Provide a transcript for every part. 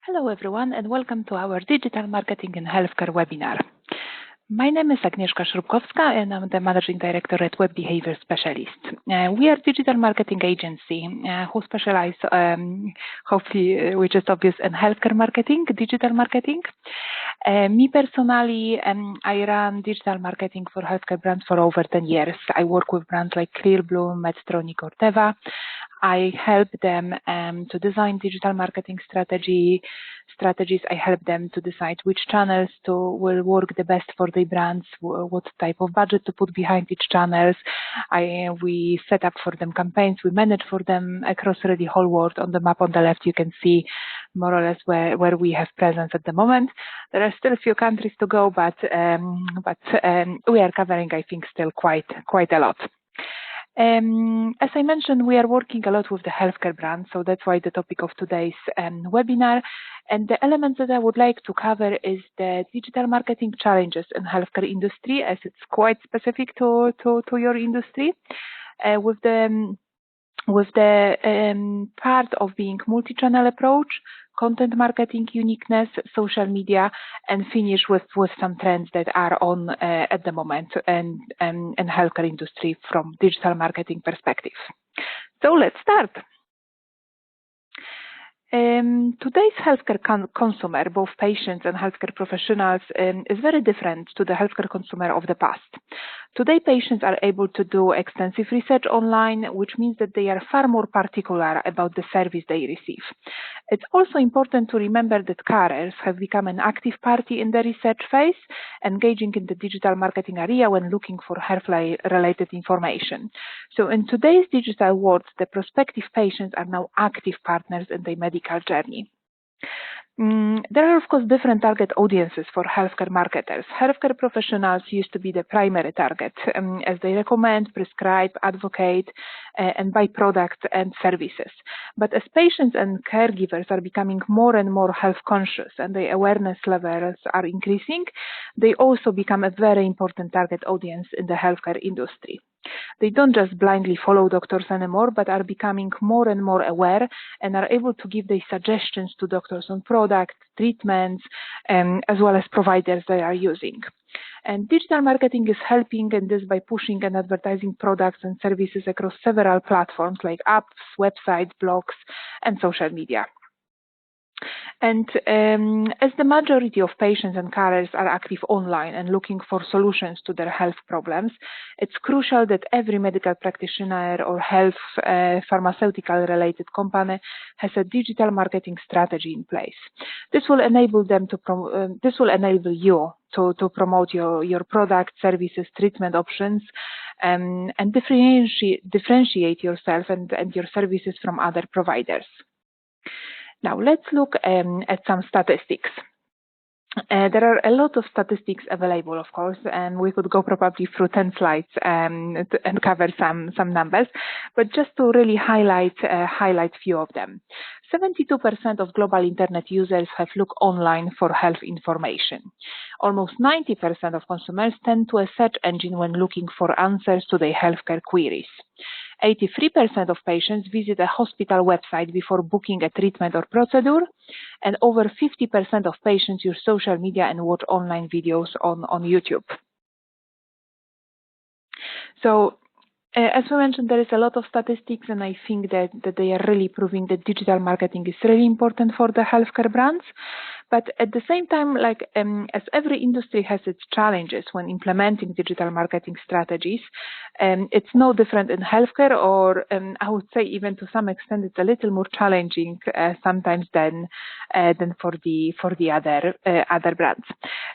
Hello everyone and welcome to our Digital Marketing in Healthcare webinar. My name is Agnieszka Śrubkowska and I'm the Managing Director at Web Behavior Specialist. We are a digital marketing agency who specialize, hopefully, which is obvious, in healthcare marketing, digital marketing. Me personally, I run digital marketing for healthcare brands for over 10 years. I work with brands like Clearblue, Medtronic, or Teva. I help them to design digital marketing strategies. I help them to decide which channels will work the best for their brands, what type of budget to put behind each channels. We set up for them campaigns. We manage for them across really the whole world. On the map on the left, you can see more or less where we have presence at the moment. There are still a few countries to go, but we are covering, I think, still quite a lot. As I mentioned, we are working a lot with the healthcare brands, so that's why the topic of today's webinar. And the elements that I would like to cover is the digital marketing challenges in healthcare industry, as it's quite specific to your industry, with the part of being multi-channel approach, content marketing uniqueness, social media, and finish with some trends that are on at the moment in healthcare industry from digital marketing perspective. So let's start. Today's healthcare consumer, both patients and healthcare professionals, is very different to the healthcare consumer of the past. Today, patients are able to do extensive research online, which means that they are far more particular about the service they receive. It's also important to remember that carers have become an active party in the research phase, engaging in the digital marketing area when looking for health-related information. So in today's digital world, the prospective patients are now active partners in their medical journey. There are, of course, different target audiences for healthcare marketers. Healthcare professionals used to be the primary target, as they recommend, prescribe, advocate, and buy products and services. But as patients and caregivers are becoming more and more health conscious and their awareness levels are increasing, they also become a very important target audience in the healthcare industry. They don't just blindly follow doctors anymore, but are becoming more and more aware and are able to give their suggestions to doctors on products, treatments, as well as providers they are using. And digital marketing is helping in this by pushing and advertising products and services across several platforms like apps, websites, blogs, and social media. And as the majority of patients and carers are active online and looking for solutions to their health problems, it's crucial that every medical practitioner or health pharmaceutical-related company has a digital marketing strategy in place. This will enable them to you to promote your product, services, treatment options, and differentiate yourself and your services from other providers. Now, let's look at some statistics. There are a lot of statistics available, of course, and we could go probably through 10 slides and cover some numbers, but just to really highlight few of them. 72% of global internet users have looked online for health information. Almost 90% of consumers turn to a search engine when looking for answers to their healthcare queries. 83% of patients visit a hospital website before booking a treatment or procedure, and over 50% of patients use social media and watch online videos on YouTube. So, as we mentioned, there is a lot of statistics, and I think that they are really proving that digital marketing is really important for the healthcare brands. But at the same time, as every industry has its challenges when implementing digital marketing strategies, it's no different in healthcare, or I would say even to some extent it's a little more challenging sometimes than for the other brands.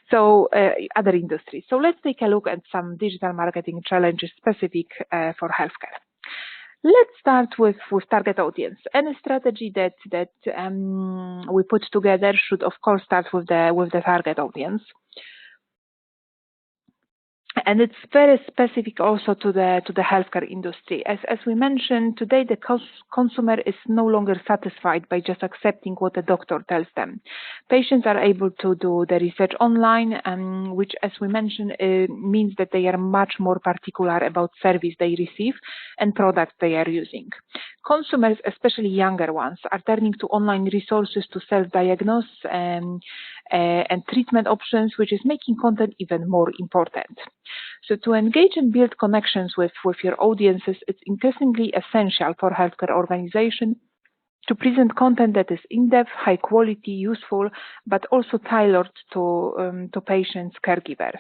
So other industries. So let's take a look at some digital marketing challenges specific for healthcare. Let's start with target audience. Any strategy that we put together should, of course, start with the target audience. And it's very specific also to the healthcare industry. As we mentioned today, the consumer is no longer satisfied by just accepting what the doctor tells them. Patients are able to do the research online, which, as we mentioned, means that they are much more particular about service they receive and products they are using. Consumers, especially younger ones, are turning to online resources to self-diagnose and treatment options, which is making content even more important. So to engage and build connections with your audiences, it's increasingly essential for healthcare organizations to present content that is in-depth, high quality, useful, but also tailored to patients, caregivers.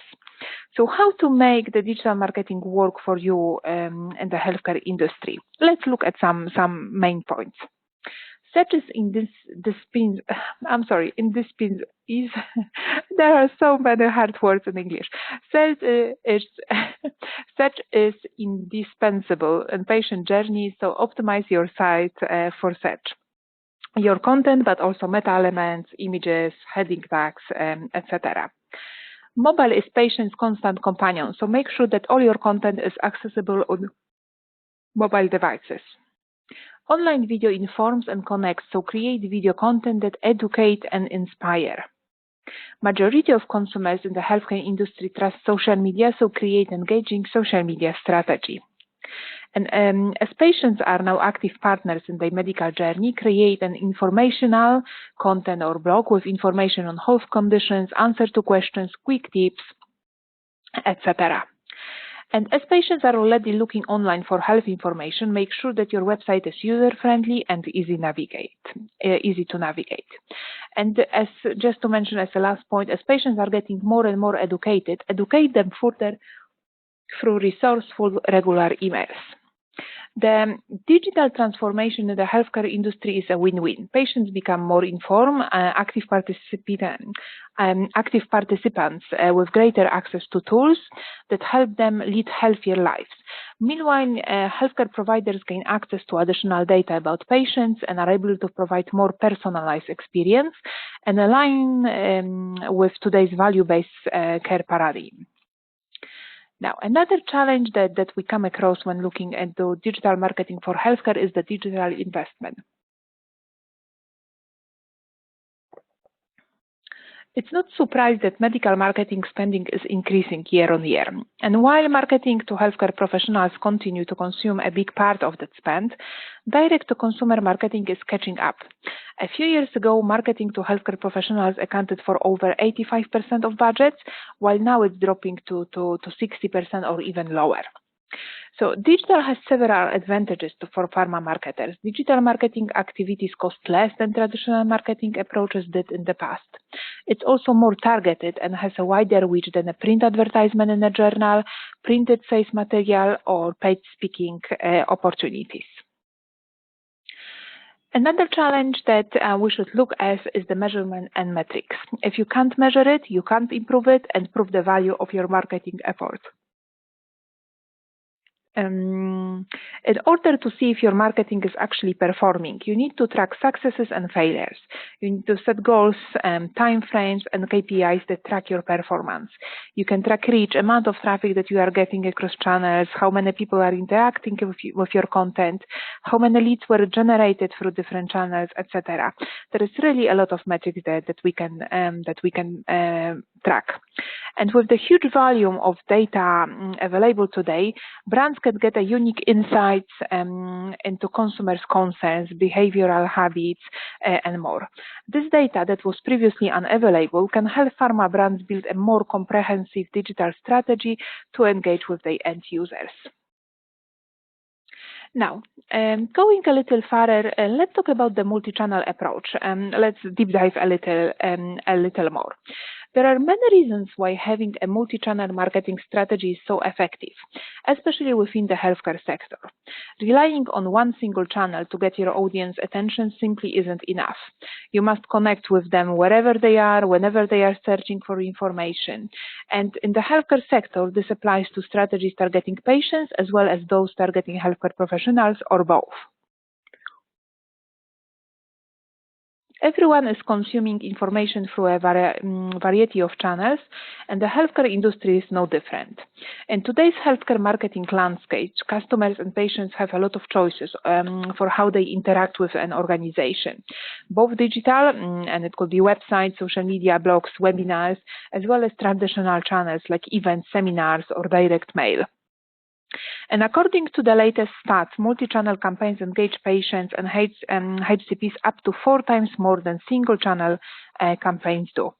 So how to make the digital marketing work for you in the healthcare industry? Let's look at some main points. Search is in this pin is there are so many hard words in English. Search is indispensable in patient journey, so optimize your site for search. Your content, but also meta elements, images, heading tags, etc. Mobile is patient's constant companion, so make sure that all your content is accessible on mobile devices. Online video informs and connects, so create video content that educate and inspire. Majority of consumers in the healthcare industry trust social media, so create engaging social media strategy. And as patients are now active partners in their medical journey, create an informational content or blog with information on health conditions, answer to questions, quick tips, etc. And as patients are already looking online for health information, make sure that your website is user-friendly and easy to navigate. And as just to mention as the last point, as patients are getting more and more educated, educate them further through resourceful, regular emails. The digital transformation in the healthcare industry is a win-win. Patients become more informed, active participants with greater access to tools that help them lead healthier lives. Meanwhile, healthcare providers gain access to additional data about patients and are able to provide more personalized experience and align with today's value-based care paradigm. Now, another challenge that we come across when looking at the digital marketing for healthcare is the digital investment. It's not surprising that medical marketing spending is increasing year on year. And while marketing to healthcare professionals continue to consume a big part of that spend, direct-to-consumer marketing is catching up. A few years ago, marketing to healthcare professionals accounted for over 85% of budgets, while now it's dropping to 60% or even lower. So digital has several advantages for pharma marketers. Digital marketing activities cost less than traditional marketing approaches did in the past. It's also more targeted and has a wider reach than a print advertisement in a journal, printed sales material, or paid speaking opportunities. Another challenge that we should look at is the measurement and metrics. If you can't measure it, you can't improve it and prove the value of your marketing efforts. In order to see if your marketing is actually performing, you need to track successes and failures. You need to set goals, time frames, and KPIs that track your performance. You can track reach, amount of traffic that you are getting across channels, how many people are interacting with your content, how many leads were generated through different channels, etc. There is really a lot of metrics there that we can track. And with the huge volume of data available today, brands can get a unique insights into consumers' concerns, behavioral habits, and more. This data that was previously unavailable can help pharma brands build a more comprehensive digital strategy to engage with their end users. Now, going a little further, let's talk about the multi-channel approach. Let's deep dive a little more. There are many reasons why having a multi-channel marketing strategy is so effective, especially within the healthcare sector. Relying on one single channel to get your audience attention simply isn't enough. You must connect with them wherever they are, whenever they are searching for information. And in the healthcare sector, this applies to strategies targeting patients as well as those targeting healthcare professionals, or both. Everyone is consuming information through a variety of channels, and the healthcare industry is no different. In today's healthcare marketing landscape, customers and patients have a lot of choices for how they interact with an organization, both digital, and it could be websites, social media, blogs, webinars, as well as traditional channels like events, seminars, or direct mail. And according to the latest stats, multi-channel campaigns engage patients and HCPs up to 4 times more than single-channel campaigns do.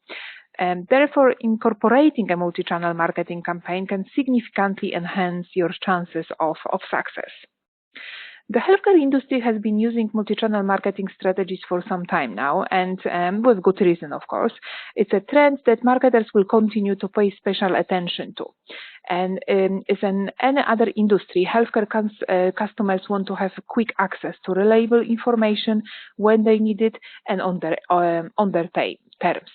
And therefore, incorporating a multi-channel marketing campaign can significantly enhance your chances of success. The healthcare industry has been using multi-channel marketing strategies for some time now, and with good reason, of course. It's a trend that marketers will continue to pay special attention to. And as in any other industry, healthcare customers want to have quick access to reliable information when they need it and on their terms.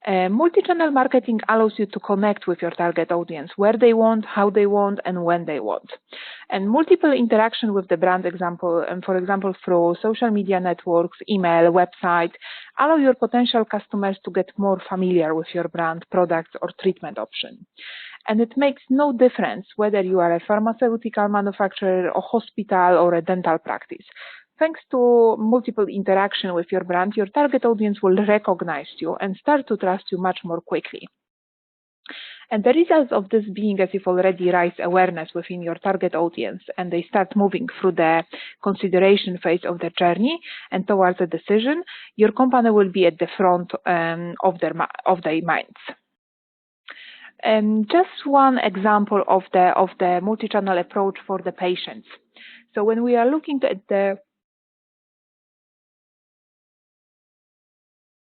Multi-channel marketing allows you to connect with your target audience where they want, how they want, and when they want. And multiple interaction with the brand, for example, through social media networks, email, website, allow your potential customers to get more familiar with your brand, products, or treatment option. And it makes no difference whether you are a pharmaceutical manufacturer, a hospital, or a dental practice. Thanks to multiple interaction with your brand, your target audience will recognize you and start to trust you much more quickly. And the results of this being as if already raise awareness within your target audience and they start moving through the consideration phase of the journey and towards a decision, your company will be at the front of their minds. Just one example of the multi-channel approach for the patients. So when we are looking at the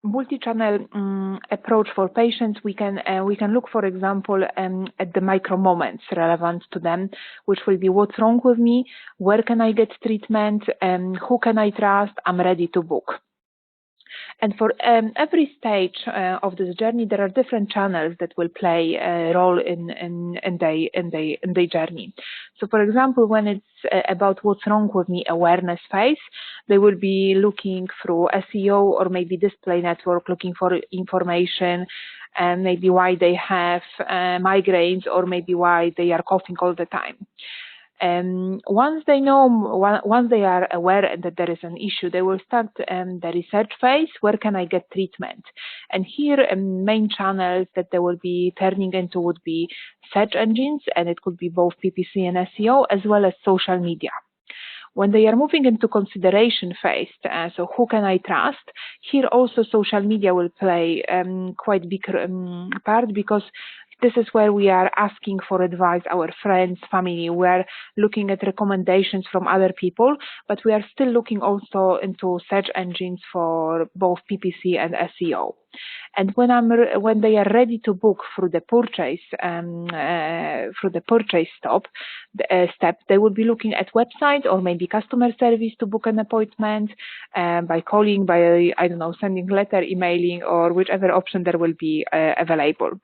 multi-channel approach for patients, we can look, for example, at the micro moments relevant to them, which will be what's wrong with me, where can I get treatment, who can I trust, I'm ready to book. And for every stage of this journey, there are different channels that will play a role in the journey. So, for example, when it's about what's wrong with me awareness phase, they will be looking through SEO or maybe display network, looking for information, and maybe why they have migraines or maybe why they are coughing all the time. Once they are aware that there is an issue, they will start the research phase. Where can I get treatment? And here, main channels that they will be turning into would be search engines, and it could be both PPC and SEO, as well as social media. When they are moving into consideration phase, so who can I trust? Here also social media will play quite big part, because this is where we are asking for advice, our friends, family. We are looking at recommendations from other people, but we are still looking also into search engines for both PPC and SEO. And when they are ready to book through the purchase step, they will be looking at website or maybe customer service to book an appointment, by calling, by sending letter, emailing, or whichever option there will be available.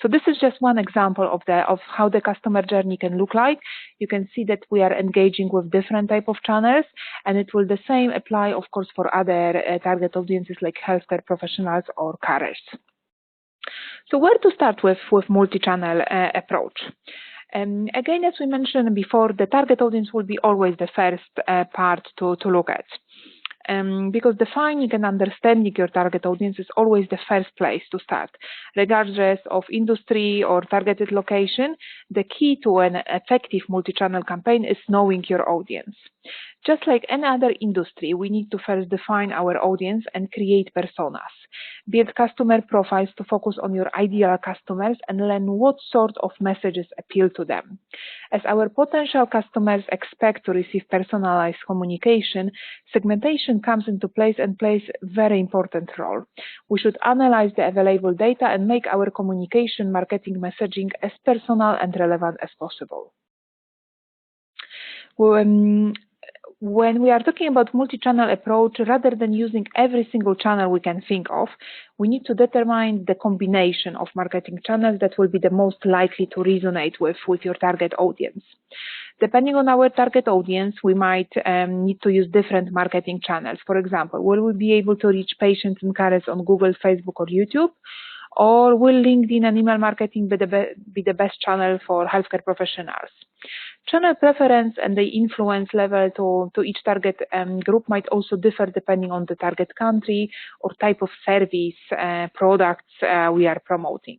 So this is just one example of how the customer journey can look like. You can see that we are engaging with different type of channels, and it will the same apply, of course, for other target audiences like healthcare professionals or carers. So where to start with multi-channel approach? Again, as we mentioned before, the target audience will be always the first part to look at. Because defining and understanding your target audience is always the first place to start. Regardless of industry or targeted location, the key to an effective multi-channel campaign is knowing your audience. Just like any other industry, we need to first define our audience and create personas. Build customer profiles to focus on your ideal customers and learn what sort of messages appeal to them. As our potential customers expect to receive personalized communication, segmentation comes into place and plays a very important role. We should analyze the available data and make our communication marketing messaging as personal and relevant as possible. When we are talking about multi-channel approach, rather than using every single channel we can think of, we need to determine the combination of marketing channels that will be the most likely to resonate with your target audience. Depending on our target audience, we might need to use different marketing channels. For example, will we be able to reach patients and carers on Google, Facebook, or YouTube? Or will LinkedIn and email marketing be the best channel for healthcare professionals? Channel preference and the influence level to each target group might also differ depending on the target country or type of service products we are promoting.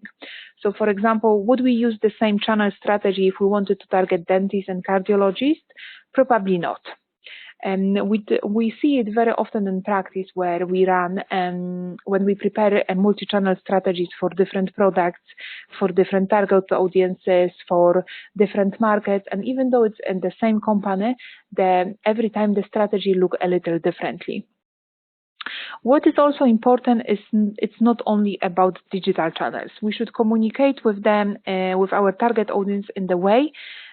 So, for example, would we use the same channel strategy if we wanted to target dentists and cardiologists? Probably not. We see it very often in practice where we run when we prepare a multi-channel strategies for different products, for different target audiences, for different markets, and even though it's in the same company, every time the strategy look a little differently. What is also important is it's not only about digital channels. We should communicate with them, with our target audience in the way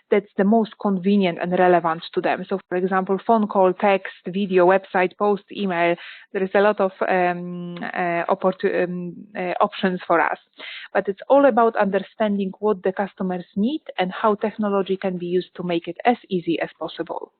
that's the most convenient and relevant to them. So, for example, phone call, text, video, website, post, email. There is a lot of options for us. But it's all about understanding what the customers need and how technology can be used to make it as easy as possible.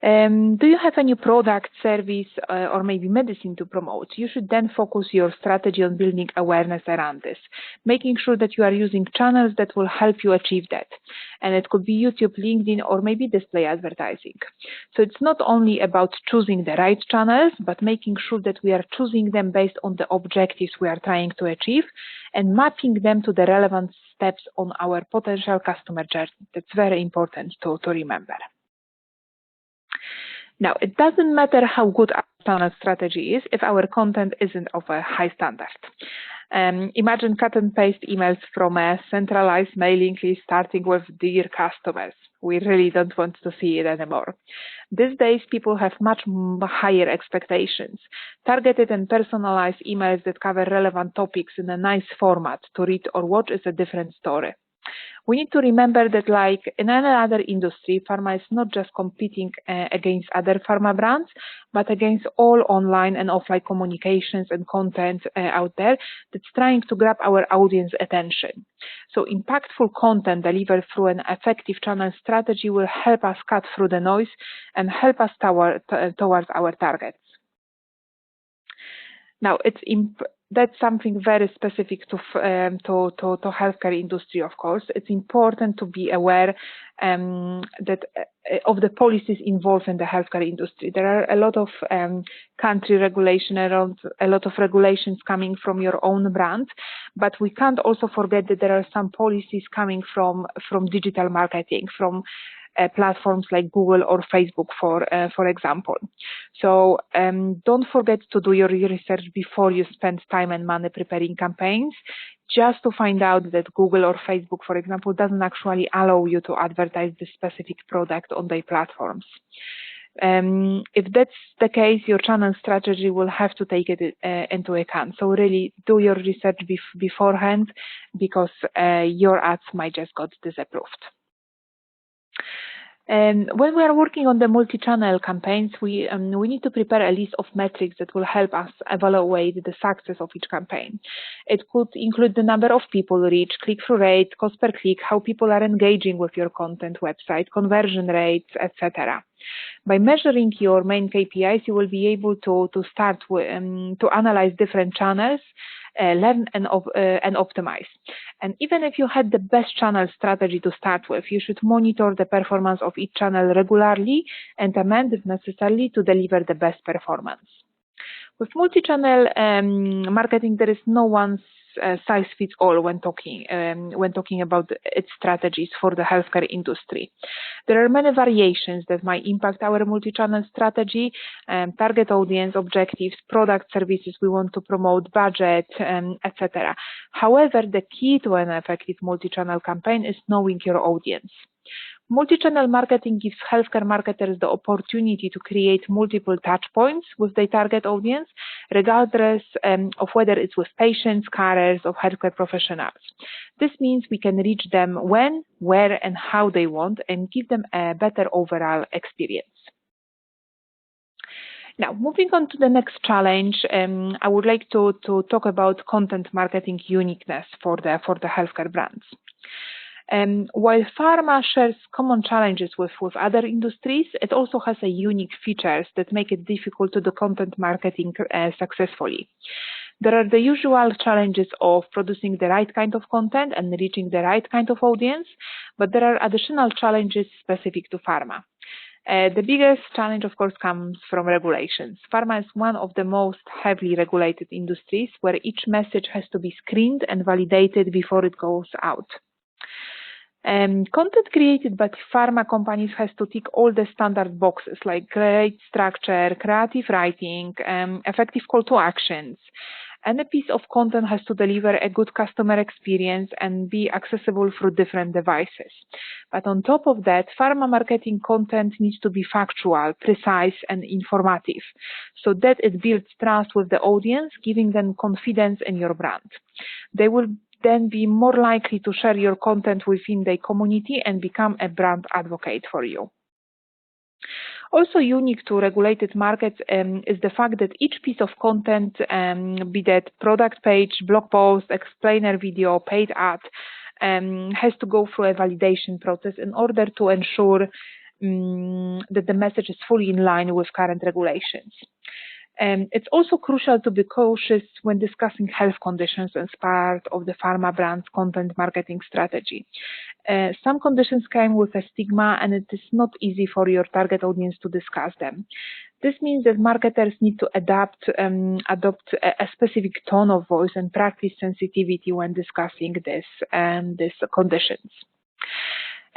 Do you have a new product, service, or maybe medicine to promote? You should then focus your strategy on building awareness around this, making sure that you are using channels that will help you achieve that. And it could be YouTube, LinkedIn, or maybe display advertising. So it's not only about choosing the right channels, but making sure that we are choosing them based on the objectives we are trying to achieve and mapping them to the relevant steps on our potential customer journey. That's very important to remember. Now, it doesn't matter how good our channel strategy is if our content isn't of a high standard. Imagine cut and paste emails from a centralized mailing list starting with "Dear customers." We really don't want to see it anymore. These days, people have much higher expectations. Targeted and personalized emails that cover relevant topics in a nice format to read or watch is a different story. We need to remember that, like in any other industry, pharma is not just competing against other pharma brands, but against all online and offline communications and content out there that's trying to grab our audience attention. So impactful content delivered through an effective channel strategy will help us cut through the noise and help us towards our targets. Now, that's something very specific to healthcare industry, of course. It's important to be aware that of the policies involved in the healthcare industry. There are a lot of country regulation around, a lot of regulations coming from your own brand, but we can't also forget that there are some policies coming from digital marketing, from platforms like Google or Facebook, for example. So don't forget to do your research before you spend time and money preparing campaigns, just to find out that Google or Facebook, for example, doesn't actually allow you to advertise the specific product on their platforms. If that's the case, your channel strategy will have to take it into account. So really do your research beforehand, because your ads might just got disapproved. And when we are working on the multi-channel campaigns, we need to prepare a list of metrics that will help us evaluate the success of each campaign. It could include the number of people reached, click-through rate, cost per click, how people are engaging with your content, website, conversion rates, etc. By measuring your main KPIs, you will be able to start to analyze different channels, learn and optimize. And even if you had the best channel strategy to start with, you should monitor the performance of each channel regularly and amend if necessary to deliver the best performance. With multi-channel marketing, there is no one size fits all when talking about its strategies for the healthcare industry. There are many variations that might impact our multi-channel strategy, target audience, objectives, product, services we want to promote, budget, etc. However, the key to an effective multi-channel campaign is knowing your audience. Multi-channel marketing gives healthcare marketers the opportunity to create multiple touch points with their target audience, regardless of whether it's with patients, carers, or healthcare professionals. This means we can reach them when, where, and how they want and give them a better overall experience. Now, moving on to the next challenge, I would like to talk about content marketing uniqueness for the healthcare brands. While pharma shares common challenges with other industries, it also has a unique features that make it difficult to do content marketing successfully. There are the usual challenges of producing the right kind of content and reaching the right kind of audience, but there are additional challenges specific to pharma. The biggest challenge, of course, comes from regulations. Pharma is one of the most heavily regulated industries where each message has to be screened and validated before it goes out. Content created by pharma companies has to tick all the standard boxes like great structure, creative writing, effective call to actions. And a piece of content has to deliver a good customer experience and be accessible through different devices. But on top of that, pharma marketing content needs to be factual, precise, and informative, so that it builds trust with the audience, giving them confidence in your brand. They will then be more likely to share your content within their community and become a brand advocate for you. Also unique to regulated markets is the fact that each piece of content, be that product page, blog post, explainer video, paid ad, has to go through a validation process in order to ensure that the message is fully in line with current regulations. It's also crucial to be cautious when discussing health conditions as part of the pharma brand's content marketing strategy. Some conditions come with a stigma, and it is not easy for your target audience to discuss them. This means that marketers need to adopt a specific tone of voice and practice sensitivity when discussing these conditions.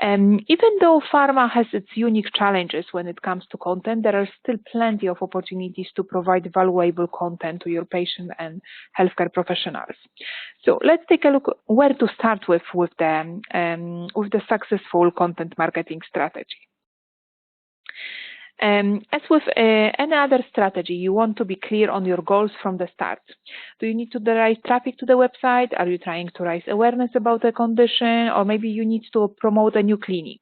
Even though pharma has its unique challenges when it comes to content, there are still plenty of opportunities to provide valuable content to your patient and healthcare professionals. So let's take a look where to start with the successful content marketing strategy. As with any other strategy, you want to be clear on your goals from the start. Do you need to drive traffic to the website? Are you trying to raise awareness about a condition? Or maybe you need to promote a new clinic?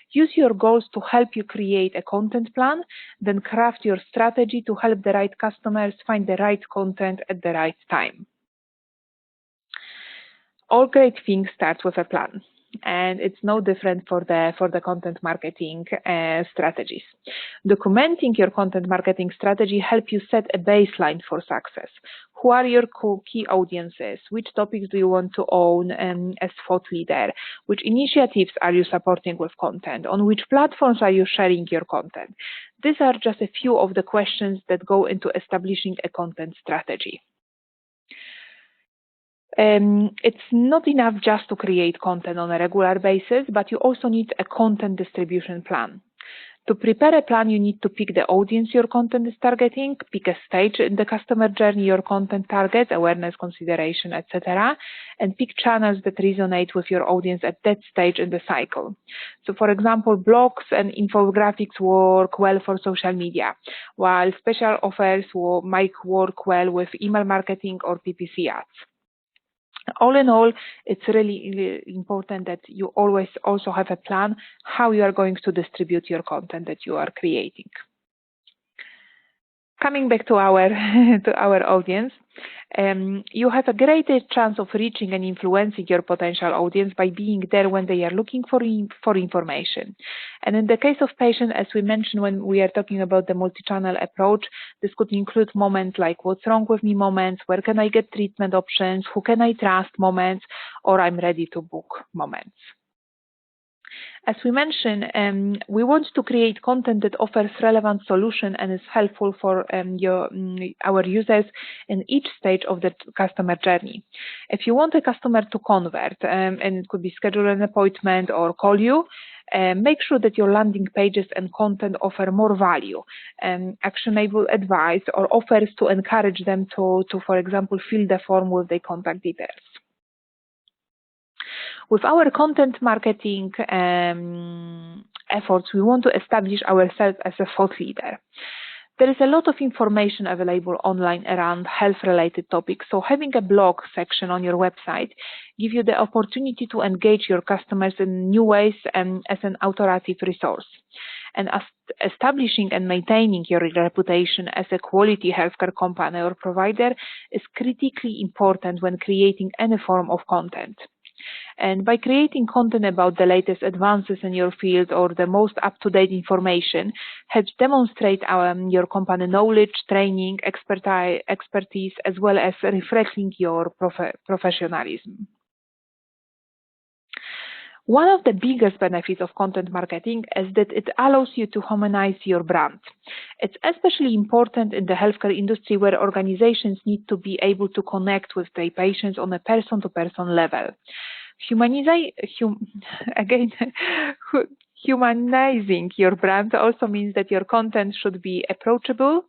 Use your goals to help you create a content plan, then craft your strategy to help the right customers find the right content at the right time. All great things start with a plan. And it's no different for the content marketing strategies. Documenting your content marketing strategy helps you set a baseline for success. Who are your key audiences? Which topics do you want to own as thought leader? Which initiatives are you supporting with content? On which platforms are you sharing your content? These are just a few of the questions that go into establishing a content strategy. It's not enough just to create content on a regular basis, but you also need a content distribution plan. To prepare a plan, you need to pick the audience your content is targeting, pick a stage in the customer journey your content targets, awareness, consideration, etc., and pick channels that resonate with your audience at that stage in the cycle. So, for example, blogs and infographics work well for social media, while special offers might work well with email marketing or PPC ads. All in all, it's really important that you always also have a plan how you are going to distribute your content that you are creating. Coming back to our audience, you have a greater chance of reaching and influencing your potential audience by being there when they are looking for information. And in the case of patients, as we mentioned when we are talking about the multi-channel approach, this could include moments like what's wrong with me moments, where can I get treatment options, who can I trust moments, or I'm ready to book moments. As we mentioned, we want to create content that offers relevant solution and is helpful for our users in each stage of the customer journey. If you want a customer to convert, and it could be schedule an appointment or call you, make sure that your landing pages and content offer more value, actionable advice, or offers to encourage them to, for example, fill the form with their contact details. With our content marketing efforts, we want to establish ourselves as a thought leader. There is a lot of information available online around health-related topics, so having a blog section on your website gives you the opportunity to engage your customers in new ways and as an authoritative resource. And establishing and maintaining your reputation as a quality healthcare company or provider is critically important when creating any form of content. And by creating content about the latest advances in your field or the most up-to-date information, helps demonstrate your company knowledge, training, expertise, as well as reflecting your professionalism. One of the biggest benefits of content marketing is that it allows you to humanize your brand. It's especially important in the healthcare industry where organizations need to be able to connect with their patients on a person-to-person level. Humanizing your brand also means that your content should be approachable,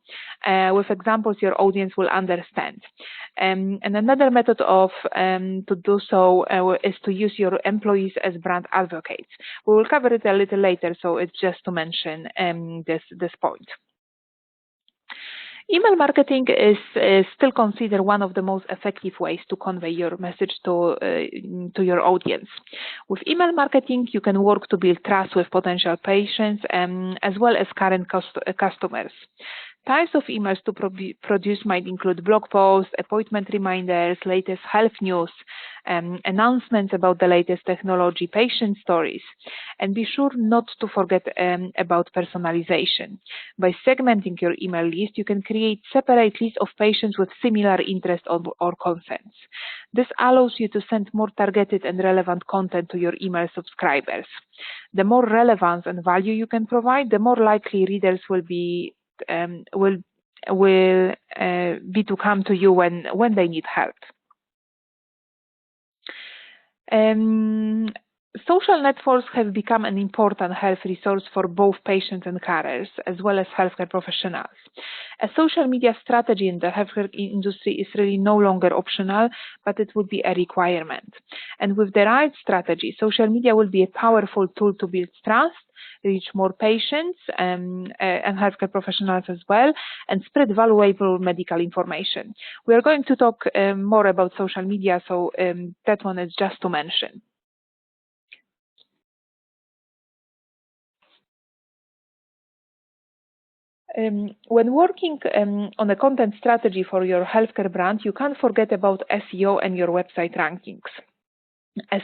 with examples your audience will understand. And another method to do so is to use your employees as brand advocates. We will cover it a little later, so it's just to mention this point. Email marketing is still considered one of the most effective ways to convey your message to your audience. With email marketing, you can work to build trust with potential patients as well as current customers. Types of emails to produce might include blog posts, appointment reminders, latest health news, announcements about the latest technology, patient stories. And be sure not to forget about personalization. By segmenting your email list, you can create separate lists of patients with similar interests or concerns. This allows you to send more targeted and relevant content to your email subscribers. The more relevance and value you can provide, the more likely readers will be to come to you when they need help. Social networks have become an important health resource for both patients and carers, as well as healthcare professionals. A social media strategy in the healthcare industry is really no longer optional, but it would be a requirement. And with the right strategy, social media will be a powerful tool to build trust, reach more patients and healthcare professionals as well, and spread valuable medical information. We are going to talk more about social media, so that one is just to mention. When working on a content strategy for your healthcare brand, you can't forget about SEO and your website rankings. As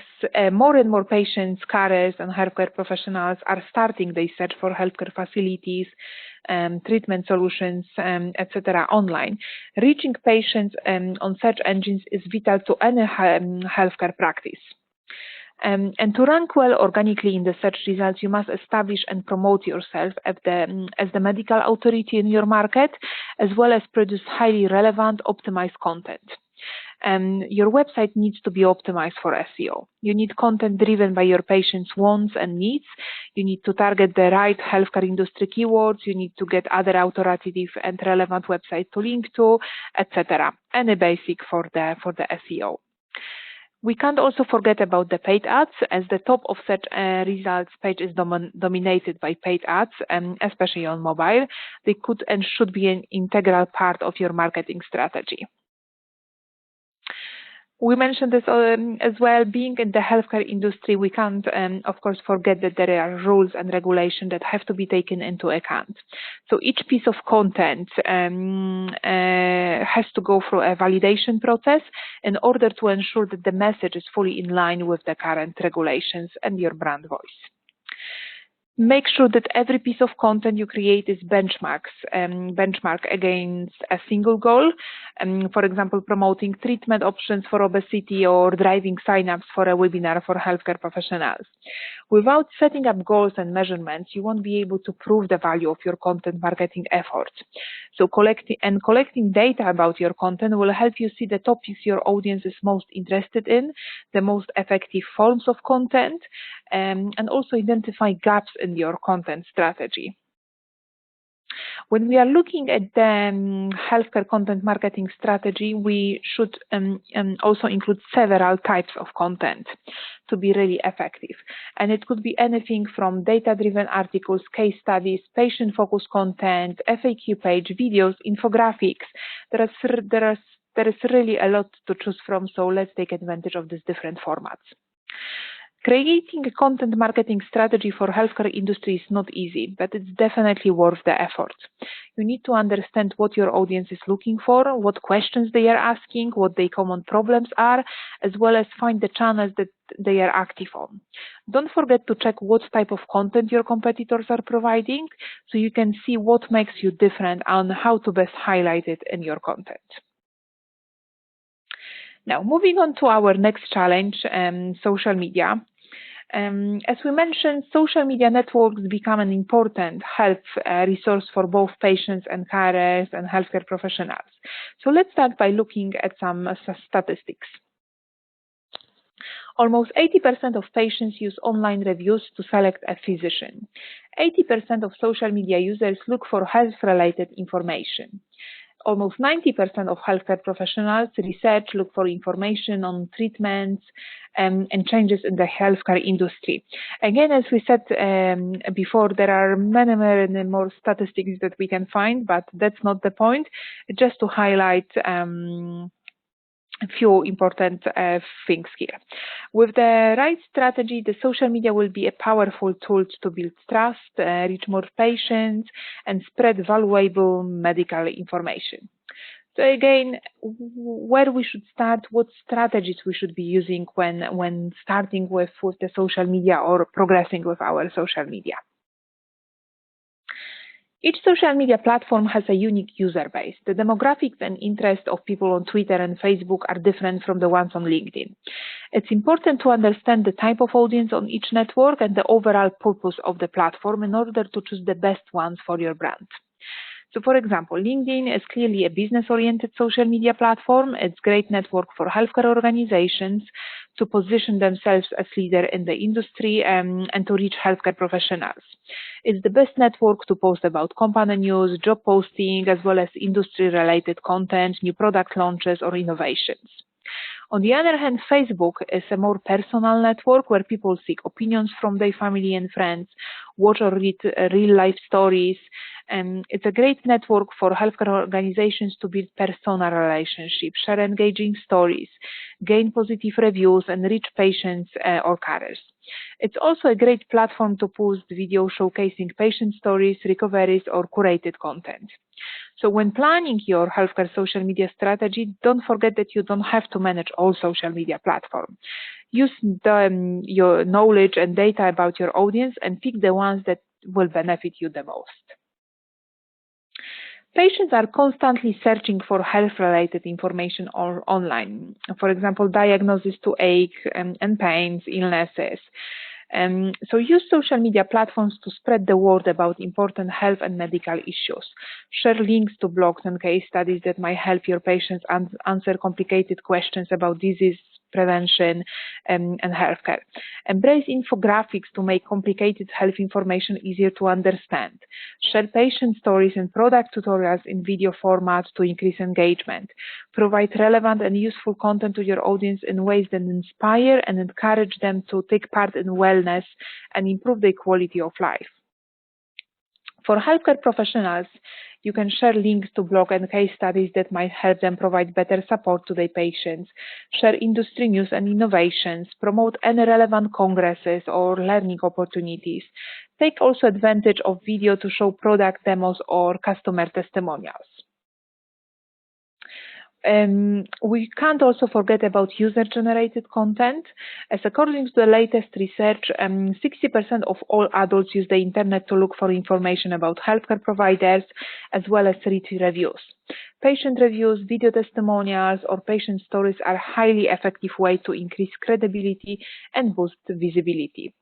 more and more patients, carers, and healthcare professionals are starting their search for healthcare facilities, treatment solutions, etc. online, reaching patients on search engines is vital to any healthcare practice. And to rank well organically in the search results, you must establish and promote yourself as the medical authority in your market, as well as produce highly relevant, optimized content. Your website needs to be optimized for SEO. You need content driven by your patients' wants and needs. You need to target the right healthcare industry keywords. You need to get other authoritative and relevant websites to link to, etc. Any basic for the SEO. We can't also forget about the paid ads, as the top of search results page is dominated by paid ads, especially on mobile. They could and should be an integral part of your marketing strategy. We mentioned this as well. Being in the healthcare industry, we can't, of course, forget that there are rules and regulations that have to be taken into account. So each piece of content has to go through a validation process in order to ensure that the message is fully in line with the current regulations and your brand voice. Make sure that every piece of content you create is benchmarked against a single goal. For example, promoting treatment options for obesity or driving signups for a webinar for healthcare professionals. Without setting up goals and measurements, you won't be able to prove the value of your content marketing efforts. So collecting data about your content will help you see the topics your audience is most interested in, the most effective forms of content, and also identify gaps in your content strategy. When we are looking at the healthcare content marketing strategy, we should also include several types of content to be really effective. And it could be anything from data-driven articles, case studies, patient-focused content, FAQ page, videos, infographics. There is really a lot to choose from, so let's take advantage of these different formats. Creating a content marketing strategy for healthcare industry is not easy, but it's definitely worth the effort. You need to understand what your audience is looking for, what questions they are asking, what their common problems are, as well as find the channels that they are active on. Don't forget to check what type of content your competitors are providing, so you can see what makes you different and how to best highlight it in your content. Now, moving on to our next challenge, social media. As we mentioned, social media networks become an important health resource for both patients and carers and healthcare professionals. So let's start by looking at some statistics. Almost 80% of patients use online reviews to select a physician. 80% of social media users look for health-related information. Almost 90% of healthcare professionals research, look for information on treatments and changes in the healthcare industry. Again, as we said before, there are many more statistics that we can find, but that's not the point. Just to highlight a few important things here. With the right strategy, the social media will be a powerful tool to build trust, reach more patients, and spread valuable medical information. So again, where we should start, what strategies we should be using when starting with the social media or progressing with our social media. Each social media platform has a unique user base. The demographics and interests of people on Twitter and Facebook are different from the ones on LinkedIn. It's important to understand the type of audience on each network and the overall purpose of the platform in order to choose the best ones for your brand. So for example, LinkedIn is clearly a business-oriented social media platform. It's a great network for healthcare organizations to position themselves as leader in the industry and to reach healthcare professionals. It's the best network to post about company news, job posting, as well as industry-related content, new product launches, or innovations. On the other hand, Facebook is a more personal network where people seek opinions from their family and friends, watch or read real-life stories, and it's a great network for healthcare organizations to build personal relationships, share engaging stories, gain positive reviews, and reach patients or carers. It's also a great platform to post video showcasing patient stories, recoveries, or curated content. So when planning your healthcare social media strategy, don't forget that you don't have to manage all social media platforms. Use your knowledge and data about your audience and pick the ones that will benefit you the most. Patients are constantly searching for health-related information online. For example, diagnosis to ache and pains, illnesses. So use social media platforms to spread the word about important health and medical issues. Share links to blogs and case studies that might help your patients answer complicated questions about disease prevention and healthcare. Embrace infographics to make complicated health information easier to understand. Share patient stories and product tutorials in video format to increase engagement. Provide relevant and useful content to your audience in ways that inspire and encourage them to take part in wellness and improve their quality of life. For healthcare professionals, you can share links to blog and case studies that might help them provide better support to their patients, share industry news and innovations, promote any relevant congresses or learning opportunities. Take also advantage of video to show product demos or customer testimonials. We can't also forget about user-generated content, as according to the latest research, 60% of all adults use the internet to look for information about healthcare providers, as well as read reviews. Patient reviews, video testimonials, or patient stories are a highly effective way to increase credibility and boost visibility.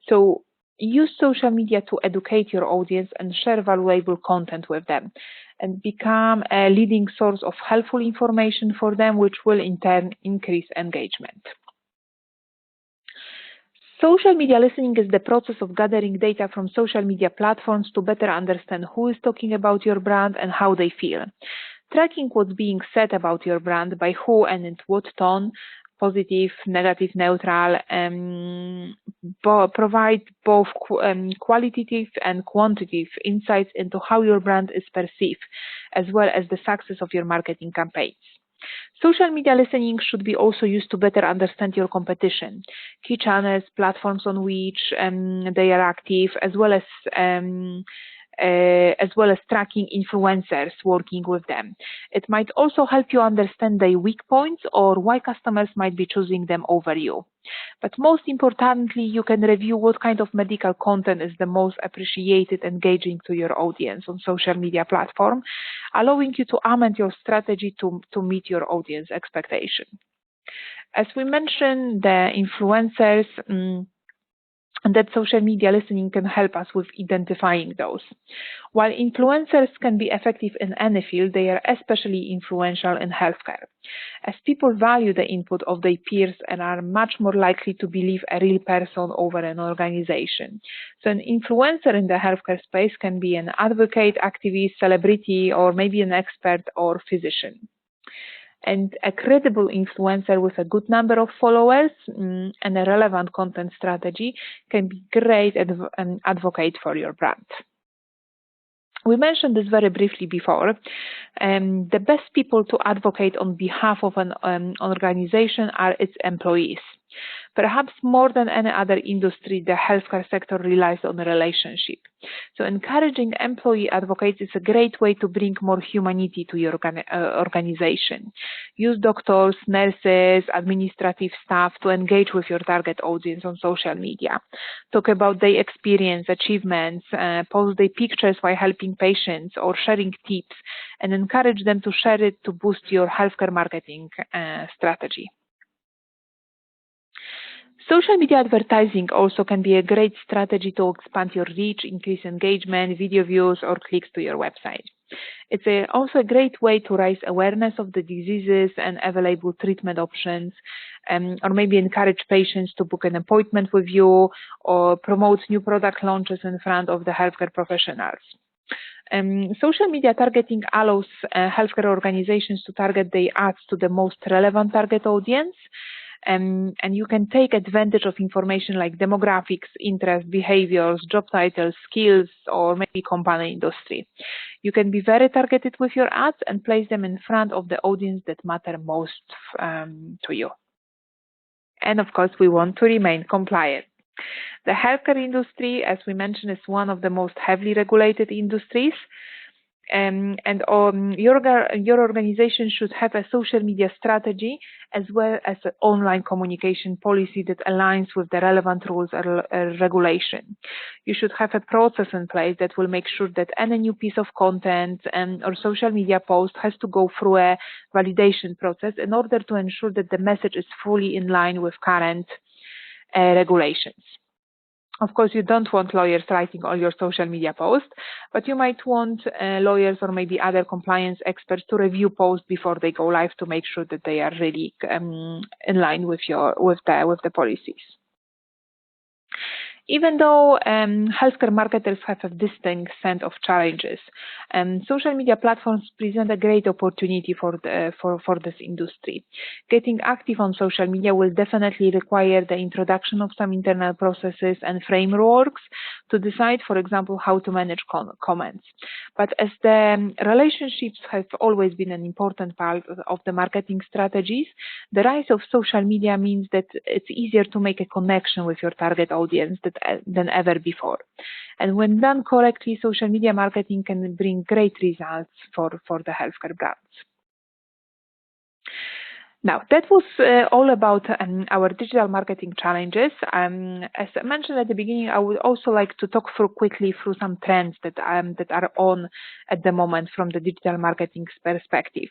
So use social media to educate your audience and share valuable content with them, and become a leading source of helpful information for them, which will in turn increase engagement. Social media listening is the process of gathering data from social media platforms to better understand who is talking about your brand and how they feel. Tracking what's being said about your brand, by who and in what tone, positive, negative, neutral, provide both qualitative and quantitative insights into how your brand is perceived, as well as the success of your marketing campaigns. Social media listening should be also used to better understand your competition, key channels, platforms on which they are active, as well as tracking influencers working with them. It might also help you understand their weak points or why customers might be choosing them over you. But most importantly, you can review what kind of medical content is the most appreciated, engaging to your audience on social media platform, allowing you to amend your strategy to meet your audience expectation. As we mentioned, the influencers, and that social media listening can help us with identifying those. While influencers can be effective in any field, they are especially influential in healthcare, as people value the input of their peers and are much more likely to believe a real person over an organization. So an influencer in the healthcare space can be an advocate, activist, celebrity, or maybe an expert or physician. And a credible influencer with a good number of followers and a relevant content strategy can be great advocate for your brand. We mentioned this very briefly before. The best people to advocate on behalf of an organization are its employees. Perhaps more than any other industry, the healthcare sector relies on a relationship. So encouraging employee advocates is a great way to bring more humanity to your organization. Use doctors, nurses, administrative staff to engage with your target audience on social media. Talk about their experience, achievements, post their pictures while helping patients or sharing tips, and encourage them to share it to boost your healthcare marketing strategy. Social media advertising also can be a great strategy to expand your reach, increase engagement, video views, or clicks to your website. It's also a great way to raise awareness of the diseases and available treatment options, or maybe encourage patients to book an appointment with you, or promote new product launches in front of the healthcare professionals. Social media targeting allows healthcare organizations to target their ads to the most relevant target audience. And you can take advantage of information like demographics, interests, behaviors, job titles, skills, or maybe company industry. You can be very targeted with your ads and place them in front of the audience that matter most to you. And of course, we want to remain compliant. The healthcare industry, as we mentioned, is one of the most heavily regulated industries. Your organization should have a social media strategy as well as an online communication policy that aligns with the relevant rules and regulation. You should have a process in place that will make sure that any new piece of content or social media post has to go through a validation process in order to ensure that the message is fully in line with current regulations. Of course, you don't want lawyers writing all your social media posts, but you might want lawyers or maybe other compliance experts to review posts before they go live to make sure that they are really in line with the policies. Even though healthcare marketers have a distinct set of challenges, social media platforms present a great opportunity for this industry. Getting active on social media will definitely require the introduction of some internal processes and frameworks to decide, for example, how to manage comments. But as the relationships have always been an important part of the marketing strategies, the rise of social media means that it's easier to make a connection with your target audience than ever before. And when done correctly, social media marketing can bring great results for the healthcare brands. Now, that was all about our digital marketing challenges. As I mentioned at the beginning, I would also like to talk quickly through some trends that are on at the moment from the digital marketing perspective.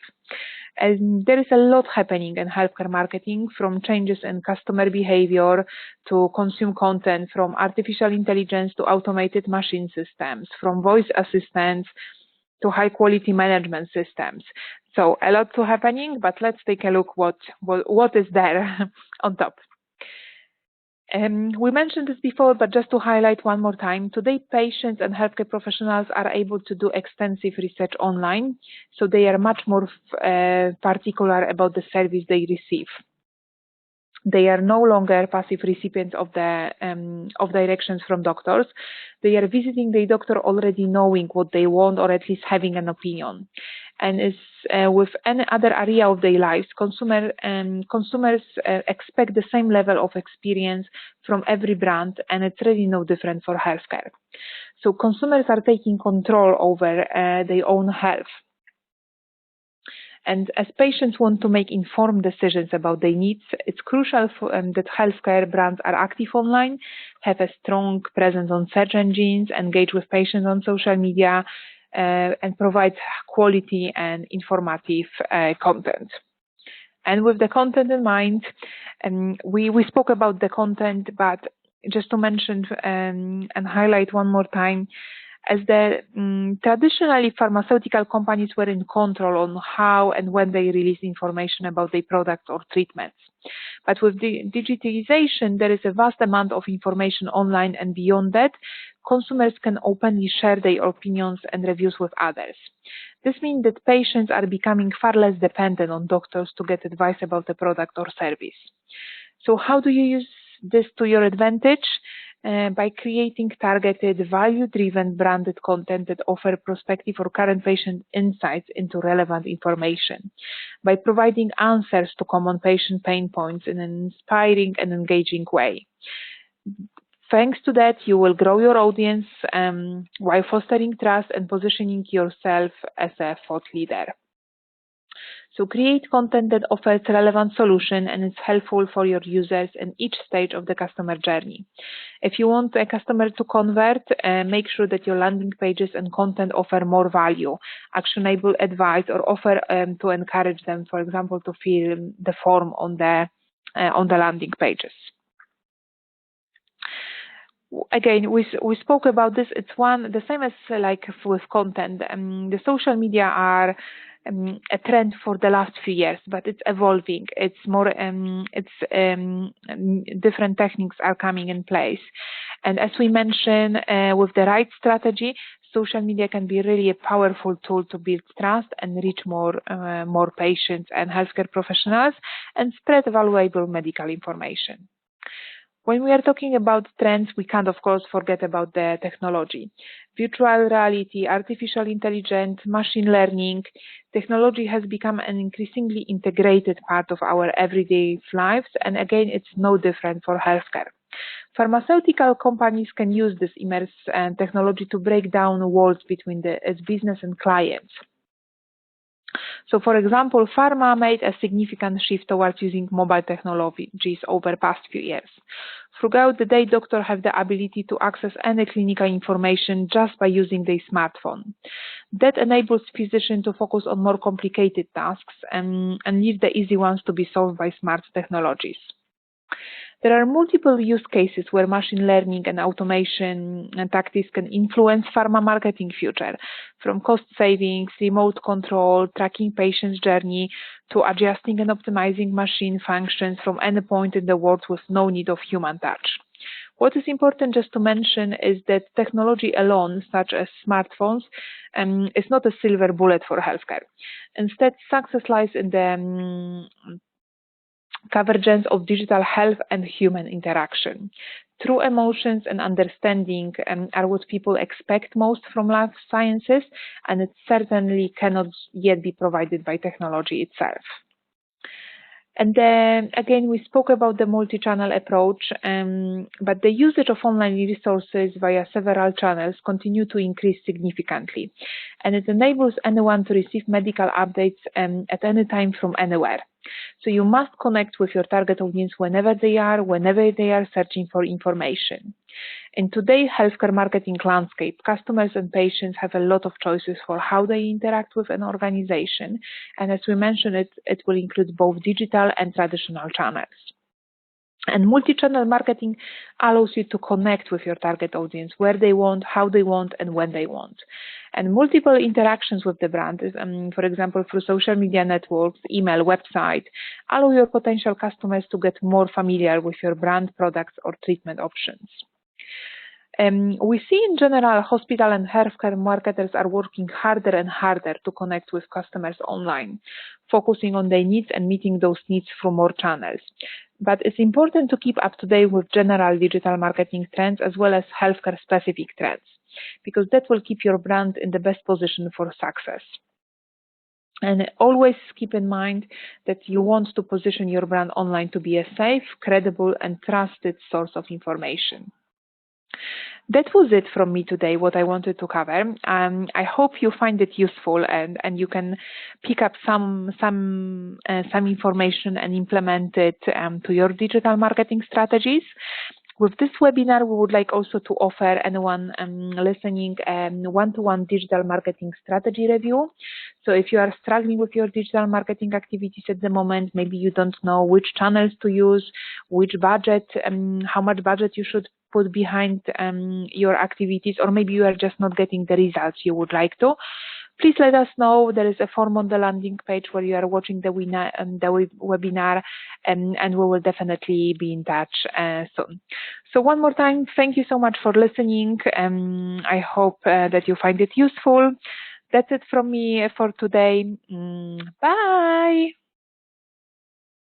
There is a lot happening in healthcare marketing, from changes in customer behavior to consume content, from artificial intelligence to automated machine systems, from voice assistants to high quality management systems. So a lot happening, but let's take a look what is there on top. We mentioned this before, but just to highlight one more time, today patients and healthcare professionals are able to do extensive research online, so they are much more particular about the service they receive. They are no longer passive recipients of the of directions from doctors. They are visiting the doctor already knowing what they want, or at least having an opinion. And as with any other area of their lives, consumers expect the same level of experience from every brand, and it's really no different for healthcare. So consumers are taking control over their own health. And as patients want to make informed decisions about their needs, it's crucial that healthcare brands are active online, have a strong presence on search engines, engage with patients on social media, and provide quality and informative content. And with the content in mind, we spoke about the content, but just to mention and highlight one more time, as the traditionally pharmaceutical companies were in control on how and when they release information about their products or treatments. But with the digitalization, there is a vast amount of information online, and beyond that, consumers can openly share their opinions and reviews with others. This means that patients are becoming far less dependent on doctors to get advice about a product or service. So how do you use this to your advantage? By creating targeted, value-driven branded content that offer prospective or current patient insights into relevant information, by providing answers to common patient pain points in an inspiring and engaging way. Thanks to that, you will grow your audience while fostering trust and positioning yourself as a thought leader. So create content that offers relevant solution and is helpful for your users in each stage of the customer journey. If you want a customer to convert, make sure that your landing pages and content offer more value, actionable advice, or offer to encourage them, for example, to fill the form on the landing pages. Again, we spoke about this. It's the same as like with content. The social media are a trend for the last few years, but it's evolving. It's more, different techniques are coming in place. And as we mentioned, with the right strategy, social media can be really a powerful tool to build trust and reach more patients and healthcare professionals and spread valuable medical information. When we are talking about trends, we can't, of course, forget about the technology. Virtual reality, artificial intelligence, machine learning, technology has become an increasingly integrated part of our everyday lives, and again, it's no different for healthcare. Pharmaceutical companies can use this immersive technology to break down walls between its business and clients. So, for example, pharma made a significant shift towards using mobile technologies over the past few years. Throughout the day, doctors have the ability to access any clinical information just by using their smartphone. That enables physicians to focus on more complicated tasks and leave the easy ones to be solved by smart technologies. There are multiple use cases where machine learning and automation tactics can influence pharma marketing future, from cost savings, remote control, tracking patients' journey, to adjusting and optimizing machine functions from any point in the world with no need of human touch. What is important just to mention is that technology alone, such as smartphones, is not a silver bullet for healthcare. Instead, success lies in the convergence of digital health and human interaction. True emotions and understanding are what people expect most from life sciences, and it certainly cannot yet be provided by technology itself. And then again, we spoke about the multi-channel approach, but the usage of online resources via several channels continue to increase significantly, and it enables anyone to receive medical updates at any time from anywhere. So you must connect with your target audience whenever they are searching for information. In today's healthcare marketing landscape, customers and patients have a lot of choices for how they interact with an organization. And as we mentioned, it will include both digital and traditional channels. And multi-channel marketing allows you to connect with your target audience where they want, how they want, and when they want. And multiple interactions with the brand, for example, through social media networks, email, website, allow your potential customers to get more familiar with your brand, products, or treatment options. We see in general hospital and healthcare marketers are working harder and harder to connect with customers online, focusing on their needs and meeting those needs through more channels. but it's important to keep up to date with general digital marketing trends as well as healthcare specific trends, because that will keep your brand in the best position for success. And always keep in mind that you want to position your brand online to be a safe, credible, and trusted source of information. That was it from me today, what I wanted to cover. I hope you find it useful and you can pick up some information and implement it to your digital marketing strategies. With this webinar, we would like also to offer anyone listening one-to-one digital marketing strategy review. So if you are struggling with your digital marketing activities at the moment, maybe you don't know which channels to use, which budget, how much budget you should put behind your activities, or maybe you are just not getting the results you would like to, please let us know. There is a form on the landing page where you are watching the webinar, and we will definitely be in touch soon. So one more time, thank you so much for listening. I hope that you find it useful. That's it from me for today. Bye.